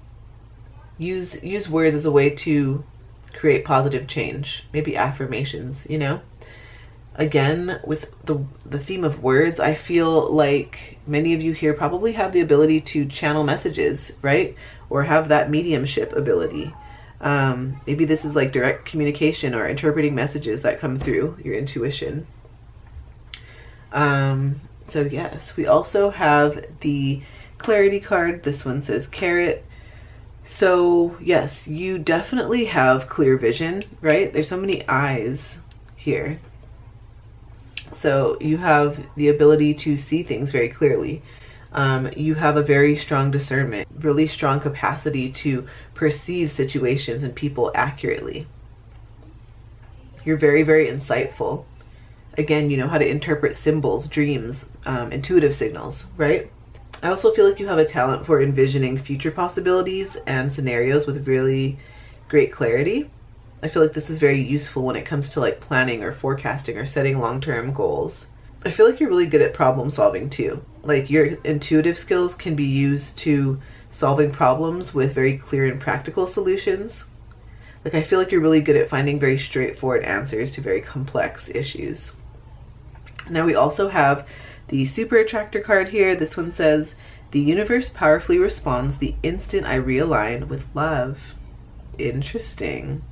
use words as a way to create positive change, maybe affirmations, you know? Again, with the theme of words, I feel like many of you here probably have the ability to channel messages, right? Or have that mediumship ability. Maybe this is like direct communication or interpreting messages that come through your intuition. So yes, we also have the clarity card. This one says carrot. So yes, you definitely have clear vision, right? There's so many eyes here. So you have the ability to see things very clearly. You have a very strong discernment, really strong capacity to perceive situations and people accurately. You're very, very insightful. Again, you know how to interpret symbols, dreams, intuitive signals, right? I also feel like you have a talent for envisioning future possibilities and scenarios with really great clarity. I feel like this is very useful when it comes to like planning or forecasting or setting long-term goals. I feel like you're really good at problem solving too. Like your intuitive skills can be used to solving problems with very clear and practical solutions. Like I feel like you're really good at finding very straightforward answers to very complex issues. Now we also have the super attractor card here. This one says, the universe powerfully responds the instant I realign with love. Interesting.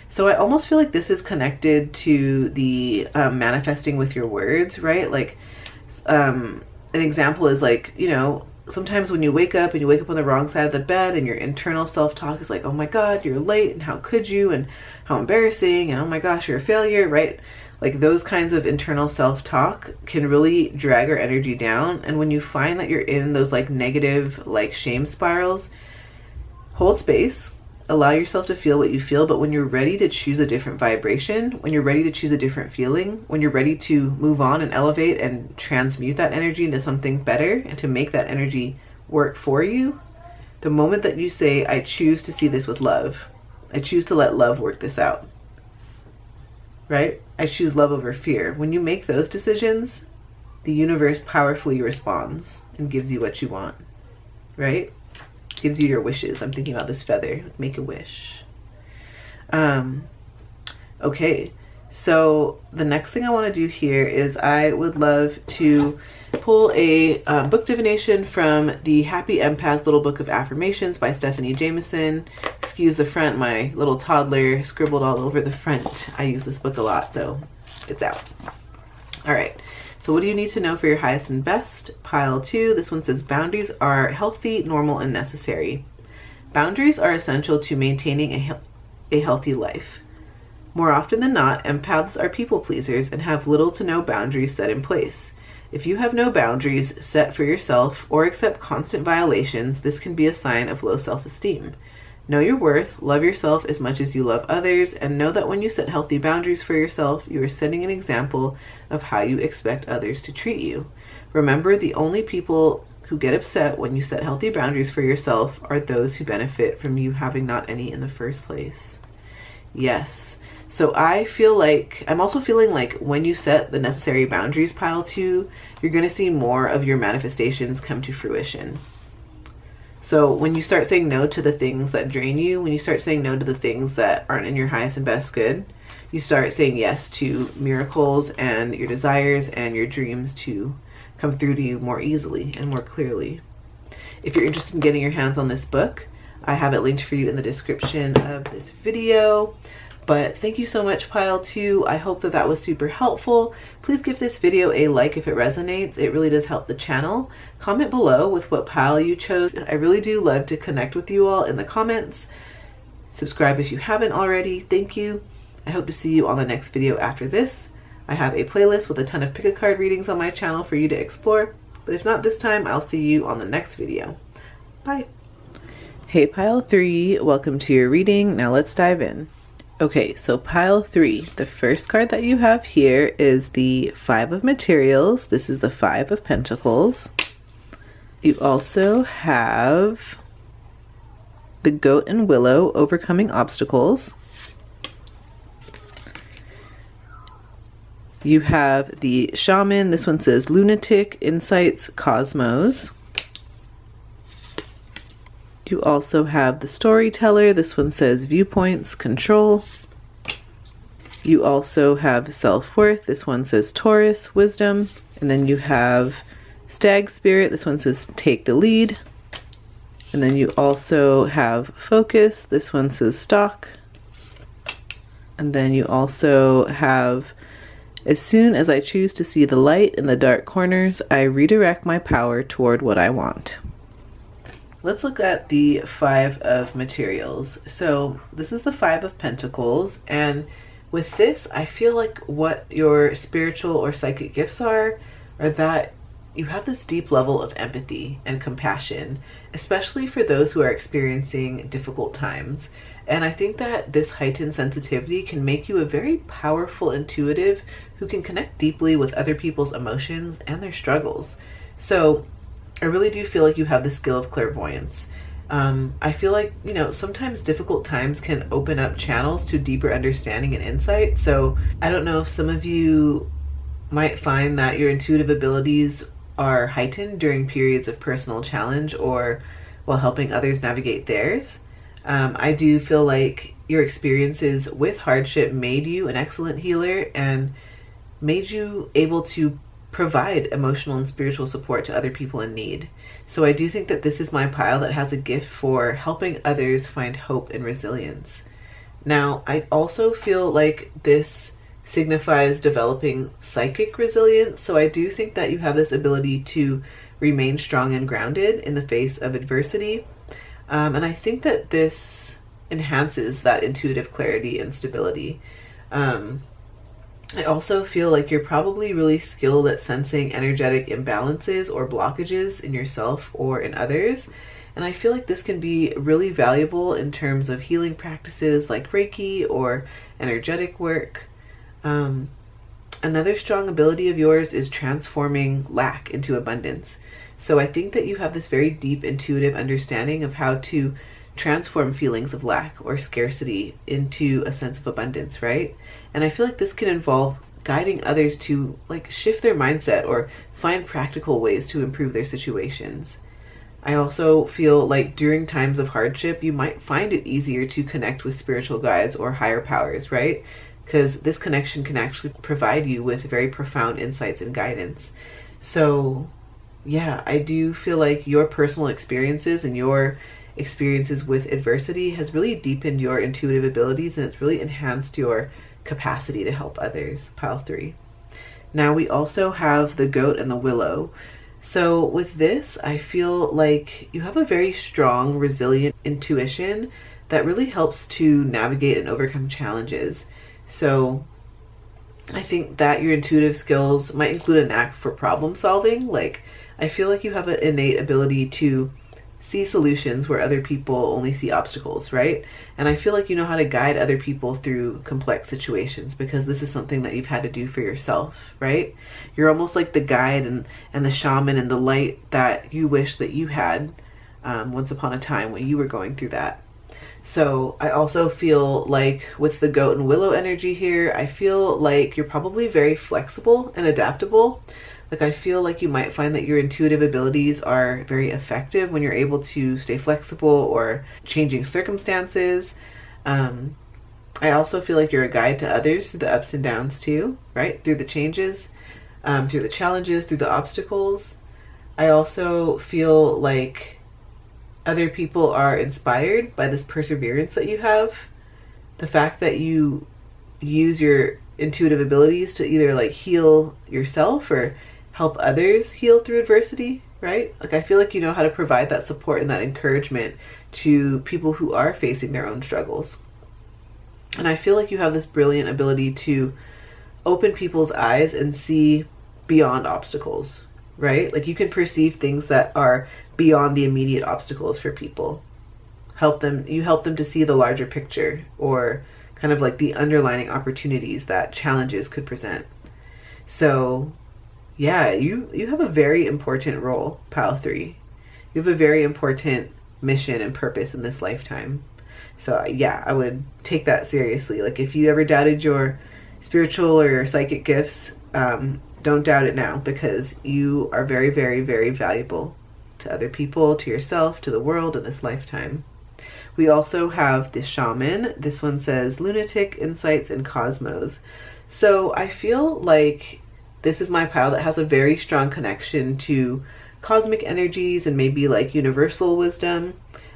So I almost feel like this is connected to the manifesting with your words, right? Like an example is like, you know, sometimes when you wake up and you wake up on the wrong side of the bed and your internal self-talk is like, oh my God, you're late and how could you, and how embarrassing, and oh my gosh, you're a failure, right? Like those kinds of internal self-talk can really drag our energy down. And when you find that you're in those like negative, like shame spirals, hold space, allow yourself to feel what you feel. But when you're ready to choose a different vibration, when you're ready to choose a different feeling, when you're ready to move on and elevate and transmute that energy into something better and to make that energy work for you, the moment that you say, I choose to see this with love, I choose to let love work this out, right? I choose love over fear. When you make those decisions, the universe powerfully responds and gives you what you want, right? Gives you your wishes. I'm thinking about this feather. Make a wish. Okay, so the next thing I want to do here is I would love to pull a book divination from the Happy Empath Little Book of Affirmations by Stephanie Jameson. Excuse the front, my little toddler scribbled all over the front. I use this book a lot, so it's out. All right, so what do you need to know for your highest and best? Pile 2, this one says, boundaries are healthy, normal, and necessary. Boundaries are essential to maintaining a healthy life. More often than not, empaths are people pleasers and have little to no boundaries set in place. If you have no boundaries set for yourself or accept constant violations, this can be a sign of low self-esteem. Know your worth, love yourself as much as you love others, and know that when you set healthy boundaries for yourself, you are setting an example of how you expect others to treat you. Remember, the only people who get upset when you set healthy boundaries for yourself are those who benefit from you having not any in the first place. Yes. So I feel like, I'm also feeling like when you set the necessary boundaries, pile 2, you're going to see more of your manifestations come to fruition. So when you start saying no to the things that drain you, when you start saying no to the things that aren't in your highest and best good, you start saying yes to miracles and your desires and your dreams to come through to you more easily and more clearly. If you're interested in getting your hands on this book, I have it linked for you in the description of this video. But thank you so much, Pile 2. I hope that that was super helpful. Please give this video a like if it resonates. It really does help the channel. Comment below with what pile you chose. I really do love to connect with you all in the comments. Subscribe if you haven't already. Thank you. I hope to see you on the next video after this. I have a playlist with a ton of pick-a-card readings on my channel for you to explore. But if not this time, I'll see you on the next video. Bye. Hey, Pile 3. Welcome to your reading. Now let's dive in. Okay, so pile 3, the first card that you have here is the 5 of Materials. This is the 5 of Pentacles. You also have the Goat and Willow, Overcoming Obstacles. You have the Shaman. This one says Lunatic, Insights, Cosmos. You also have the Storyteller. This one says Viewpoints, Control. You also have Self-Worth. This one says Taurus, Wisdom. And then you have Stag Spirit. This one says Take the Lead. And then you also have Focus. This one says Stalk. And then you also have, as soon as I choose to see the light in the dark corners, I redirect my power toward what I want. Let's look at the 5 of Materials. So this is the 5 of Pentacles, and with this, I feel like what your spiritual or psychic gifts are that you have this deep level of empathy and compassion, especially for those who are experiencing difficult times. And I think that this heightened sensitivity can make you a very powerful intuitive who can connect deeply with other people's emotions and their struggles. So I really do feel like you have the skill of clairvoyance. I feel like, sometimes difficult times can open up channels to deeper understanding and insight. So I don't know if some of you might find that your intuitive abilities are heightened during periods of personal challenge or while helping others navigate theirs. I do feel like your experiences with hardship made you an excellent healer and made you able to provide emotional and spiritual support to other people in need. So I do think that this is my pile that has a gift for helping others find hope and resilience. Now, I also feel like this signifies developing psychic resilience. So I do think that you have this ability to remain strong and grounded in the face of adversity. And I think that this enhances that intuitive clarity and stability. I also feel like you're probably really skilled at sensing energetic imbalances or blockages in yourself or in others. And I feel like this can be really valuable in terms of healing practices like Reiki or energetic work. Another strong ability of yours is transforming lack into abundance. So I think that you have this very deep intuitive understanding of how to transform feelings of lack or scarcity into a sense of abundance, right? And I feel like this can involve guiding others to shift their mindset or find practical ways to improve their situations. I also feel like during times of hardship, you might find it easier to connect with spiritual guides or higher powers, right? Because this connection can actually provide you with very profound insights and guidance. So yeah, I do feel like your personal experiences and your experiences with adversity has really deepened your intuitive abilities, and it's really enhanced your capacity to help others. Pile 3. Now we also have the goat and the willow. So with this, I feel like you have a very strong, resilient intuition that really helps to navigate and overcome challenges. So I think that your intuitive skills might include a knack for problem solving. I feel like you have an innate ability to see solutions where other people only see obstacles, right? And I feel like you know how to guide other people through complex situations because this is something that you've had to do for yourself, right? You're almost like the guide and the shaman and the light that you wish that you had once upon a time when you were going through that. So I also feel like with the goat and willow energy here, I feel like you're probably very flexible and adaptable. I feel like you might find that your intuitive abilities are very effective when you're able to stay flexible or changing circumstances. I also feel like you're a guide to others through the ups and downs too, right? Through the changes, through the challenges, through the obstacles. I also feel like other people are inspired by this perseverance that you have. The fact that you use your intuitive abilities to either heal yourself or help others heal through adversity, right? I feel like you know how to provide that support and that encouragement to people who are facing their own struggles. And I feel like you have this brilliant ability to open people's eyes and see beyond obstacles, right? You can perceive things that are beyond the immediate obstacles for people. You help them to see the larger picture or kind of the underlining opportunities that challenges could present. So yeah, you have a very important role, Pile 3. You have a very important mission and purpose in this lifetime. So yeah, I would take that seriously. If you ever doubted your spiritual or your psychic gifts, don't doubt it now, because you are very, very, very valuable to other people, to yourself, to the world in this lifetime. We also have the shaman. This one says lunatic, insights, and cosmos. So I feel like this is my pile that has a very strong connection to cosmic energies and maybe universal wisdom.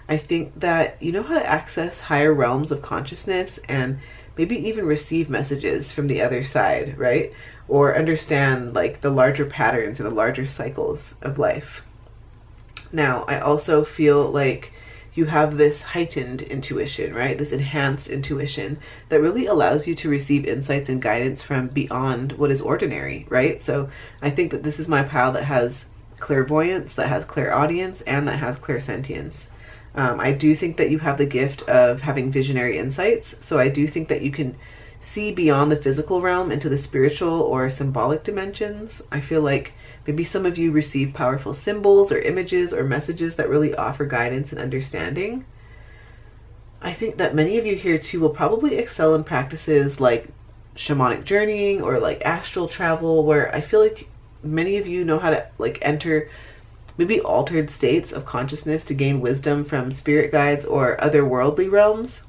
I think that you know how to access higher realms of consciousness and maybe even receive messages from the other side, right? Or understand the larger patterns or the larger cycles of life. Now, I also feel like you have this heightened intuition, right? This enhanced intuition that really allows you to receive insights and guidance from beyond what is ordinary, right? So I think that this is my pile that has clairvoyance, that has clairaudience, and that has clairsentience. I do think that you have the gift of having visionary insights. So I do think that you can see beyond the physical realm into the spiritual or symbolic dimensions. I feel like maybe some of you receive powerful symbols or images or messages that really offer guidance and understanding. I think that many of you here too will probably excel in practices like shamanic journeying or like astral travel, where I feel like many of you know how to like enter maybe altered states of consciousness to gain wisdom from spirit guides or otherworldly realms.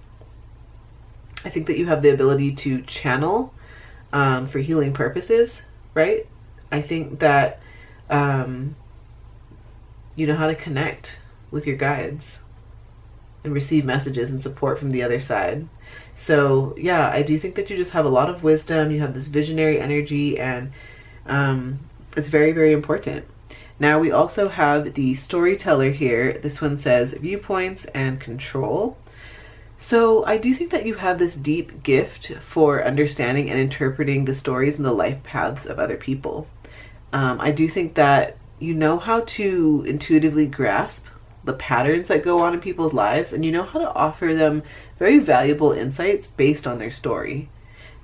I think that you have the ability to channel for healing purposes, right? I think that you know how to connect with your guides and receive messages and support from the other side. So yeah, I do think that you just have a lot of wisdom. You have this visionary energy, and it's very, very important. Now we also have the storyteller here. This one says viewpoints and control. So I do think that you have this deep gift for understanding and interpreting the stories and the life paths of other people. I do think that you know how to intuitively grasp the patterns that go on in people's lives, and you know how to offer them very valuable insights based on their story.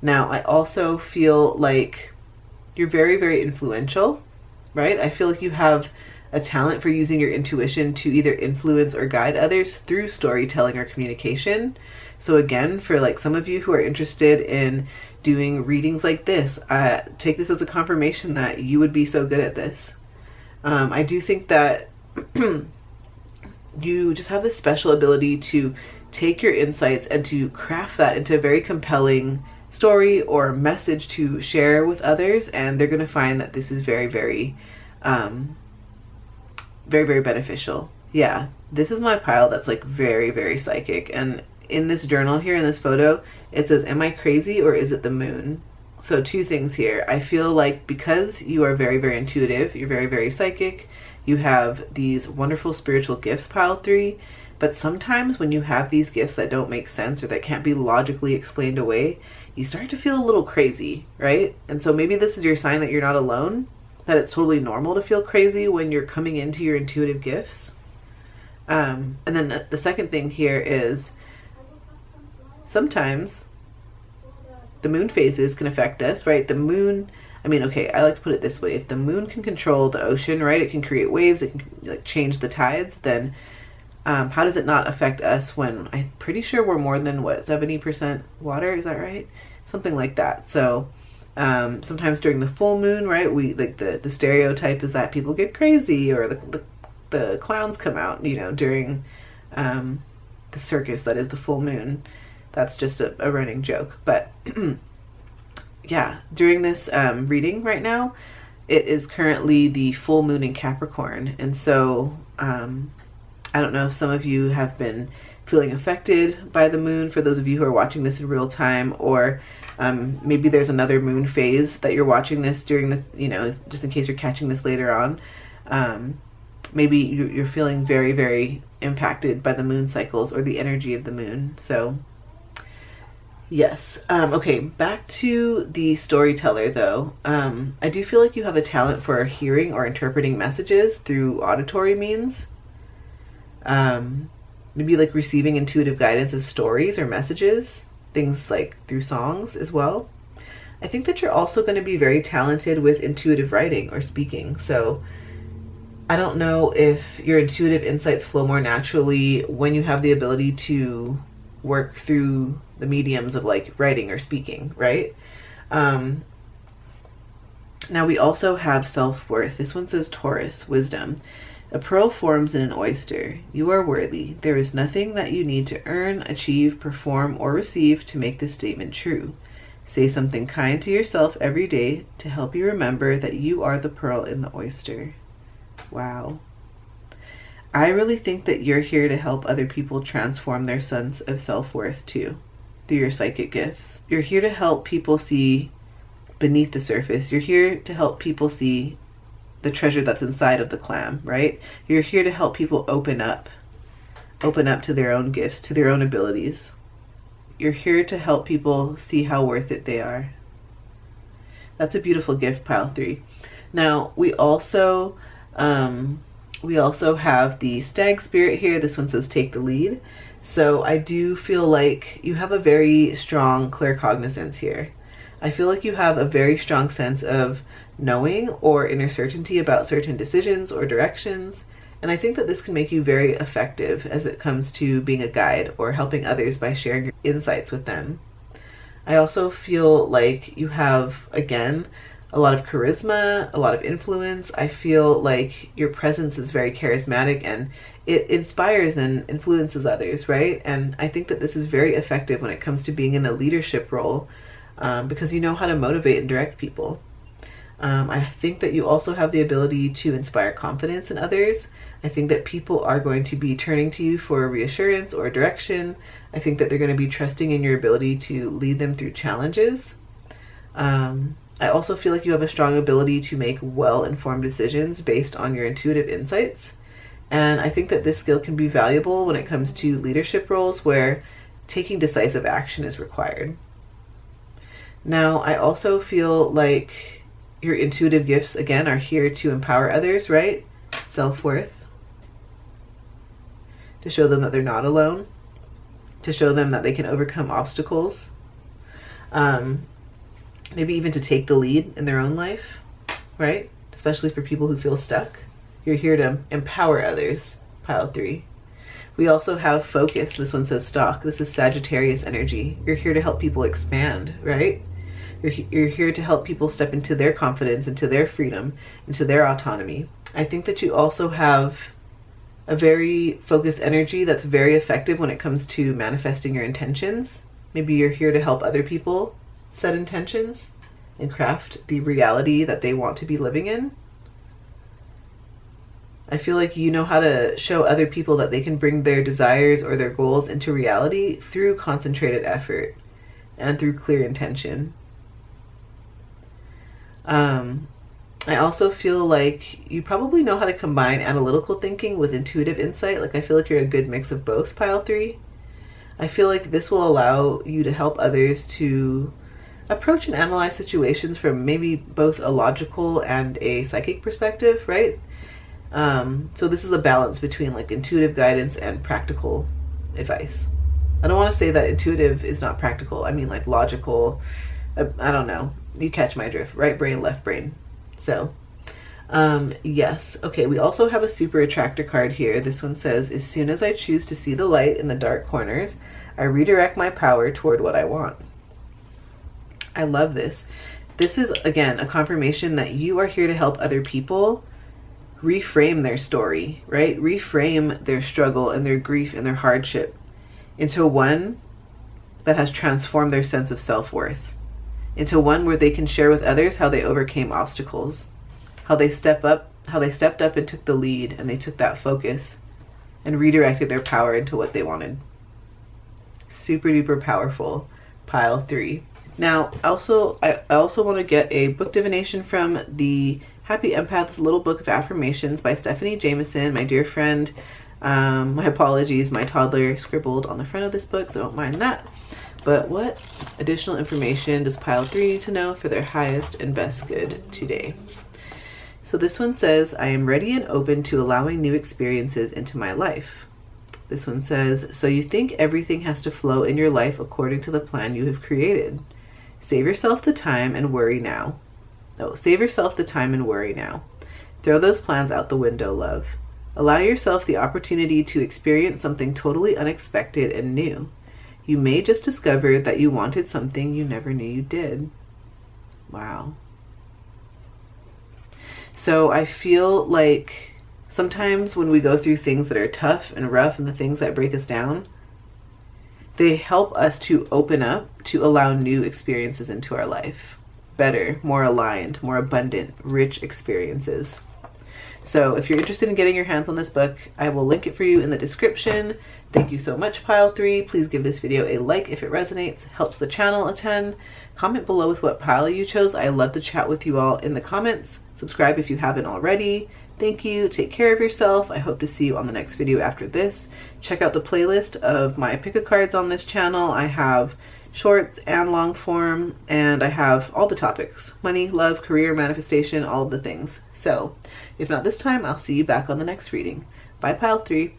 Now, I also feel like you're very, very influential, right? I feel like you have a talent for using your intuition to either influence or guide others through storytelling or communication. So again, for like some of you who are interested in doing readings like this, take this as a confirmation that you would be so good at this. I do think that you just have this special ability to take your insights and to craft that into a very compelling story or message to share with others, and they're going to find that this is very, very very, very beneficial. Yeah, this is my pile that's like very, very psychic. And in this journal here, in this photo, it says, am I crazy or is it the moon? So two things here. I feel like because you are very, very intuitive, you're very, very psychic, you have these wonderful spiritual gifts, pile 3, but sometimes when you have these gifts that don't make sense or that can't be logically explained away, you start to feel a little crazy, right? And so maybe this is your sign that you're not alone, that it's totally normal to feel crazy when you're coming into your intuitive gifts. And then the second thing here is sometimes the moon phases can affect us, right? The moon, I mean, okay, I like to put it this way. If the moon can control the ocean, right? It can create waves, it can like change the tides, then how does it not affect us when I'm pretty sure we're more than what, 70% water? Is that right? Something like that. So sometimes during the full moon, right, we like the stereotype is that people get crazy or the clowns come out, you know, during the circus that is the full moon. That's just a running joke. But yeah, during this reading right now, it is currently the full moon in Capricorn. And so I don't know if some of you have been feeling affected by the moon, for those of you who are watching this in real time, or maybe there's another moon phase that you're watching this during the, you know, just in case you're catching this later on. Maybe you're feeling very, very impacted by the moon cycles or the energy of the moon. So yes. Okay, back to the storyteller though. I do feel like you have a talent for hearing or interpreting messages through auditory means. Maybe like receiving intuitive guidance as stories or messages, things like through songs as well. I think that you're also going to be very talented with intuitive writing or speaking. So I don't know if your intuitive insights flow more naturally when you have the ability to work through the mediums of like writing or speaking, right? Now we also have self-worth. This one says Taurus, wisdom. A pearl forms in an oyster. You are worthy. There is nothing that you need to earn, achieve, perform, or receive to make this statement true. Say something kind to yourself every day to help you remember that you are the pearl in the oyster. Wow. I really think that you're here to help other people transform their sense of self-worth too, through your psychic gifts. You're here to help people see beneath the surface. You're here to help people see the treasure that's inside of the clam, right? You're here to help people open up to their own gifts, to their own abilities. You're here to help people see how worth it they are. That's a beautiful gift, pile 3. Now, we also We also have the stag spirit here. This one says take the lead. So I do feel like you have a very strong claircognizance here. I feel like you have a very strong sense of knowing or inner certainty about certain decisions or directions. And I think that this can make you very effective as it comes to being a guide or helping others by sharing your insights with them. I also feel like you have, again, a lot of charisma, a lot of influence. I feel like your presence is very charismatic and it inspires and influences others, right? And I think that this is very effective when it comes to being in a leadership role because you know how to motivate and direct people. I think that you also have the ability to inspire confidence in others. I think that people are going to be turning to you for reassurance or direction. I think that they're going to be trusting in your ability to lead them through challenges. I also feel like you have a strong ability to make well-informed decisions based on your intuitive insights. And I think that this skill can be valuable when it comes to leadership roles where taking decisive action is required. Now, I also feel like your intuitive gifts, again, are here to empower others, right? Self-worth. To show them that they're not alone. To show them that they can overcome obstacles. Maybe even to take the lead in their own life, right? Especially for people who feel stuck. You're here to empower others, pile 3. We also have focus. This one says stock. This is Sagittarius energy. You're here to help people expand, right? You're here to help people step into their confidence, into their freedom, into their autonomy. I think that you also have a very focused energy that's very effective when it comes to manifesting your intentions. Maybe you're here to help other people set intentions and craft the reality that they want to be living in. I feel like you know how to show other people that they can bring their desires or their goals into reality through concentrated effort and through clear intention. I also feel like you probably know how to combine analytical thinking with intuitive insight. Like I feel like you're a good mix of both, pile 3. I feel like this will allow you to help others to approach and analyze situations from maybe both a logical and a psychic perspective, right? So this is a balance between like intuitive guidance and practical advice. I don't want to say that intuitive is not practical. I mean like logical. I don't know. You catch my drift. Right brain, left brain. So, yes. Okay, we also have a super attractor card here. This one says, as soon as I choose to see the light in the dark corners, I redirect my power toward what I want. I love this. This is, again, a confirmation that you are here to help other people reframe their story, right? Reframe their struggle and their grief and their hardship into one that has transformed their sense of self-worth, into one where they can share with others how they overcame obstacles, how they stepped up and took the lead, and they took that focus and redirected their power into what they wanted. Super duper powerful, pile 3. Now, I also want to get a book divination from the Happy Empath's Little Book of Affirmations by Stephanie Jameson, my dear friend. My apologies, my toddler scribbled on the front of this book, so don't mind that. But what additional information does pile 3 need to know for their highest and best good today? So this one says, I am ready and open to allowing new experiences into my life. This one says, so you think everything has to flow in your life according to the plan you have created. Save yourself the time and worry now. Oh, save yourself the time and worry now. Throw those plans out the window, love. Allow yourself the opportunity to experience something totally unexpected and new. You may just discover that you wanted something you never knew you did. Wow. So I feel like sometimes when we go through things that are tough and rough and the things that break us down, they help us to open up to allow new experiences into our life. Better, more aligned, more abundant, rich experiences. So if you're interested in getting your hands on this book, I will link it for you in the description. Thank you so much, pile 3. Please give this video a like if it resonates, helps the channel a ton. Comment below with what pile you chose. I love to chat with you all in the comments. Subscribe if you haven't already. Thank you. Take care of yourself. I hope to see you on the next video after this. Check out the playlist of my pick a cards on this channel. I have shorts and long form, and I have all the topics: money, love, career, manifestation, all of the things. So if not this time, I'll see you back on the next reading. Bye, pile 3.